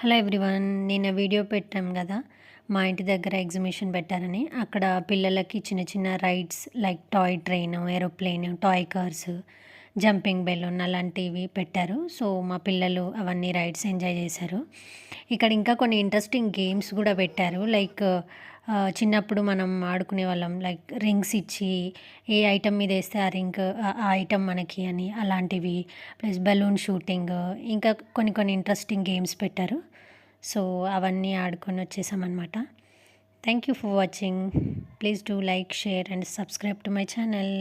Hello everyone, నిన్న video పెట్టాం కదా. మా ఇంటి దగ్గర ఎగ్జిబిషన్ పెట్టారని. అక్కడ పిల్లలకి చిన్న చిన్న rides like toy train, aeroplane, toy cars, jumping balloon అలాంటివి పెట్టారు. సో మా పిల్లలు అవన్నీ రైడ్స్ ఎంజాయ్ చేశారు. ఇక్కడ ఇంకా కొన్ని ఇంట్రెస్టింగ్ గేమ్స్ కూడా పెట్టారు. లైక్ చిన్నప్పుడు మనం ఆడుకునే వాళ్ళం, లైక్ రింగ్స్ ఇచ్చి ఏ ఐటమ్ మీద వేస్తే ఆ రింగ్ ఆ ఐటమ్ మనకి అని అలాంటివి, ప్లస్ బలూన్ షూటింగ్, ఇంకా కొన్ని కొన్ని ఇంట్రెస్టింగ్ గేమ్స్ పెట్టారు. సో అవన్నీ ఆడుకొని వచ్చేసామన్నమాట. Thank you for watching. Please do like, share and subscribe to my channel.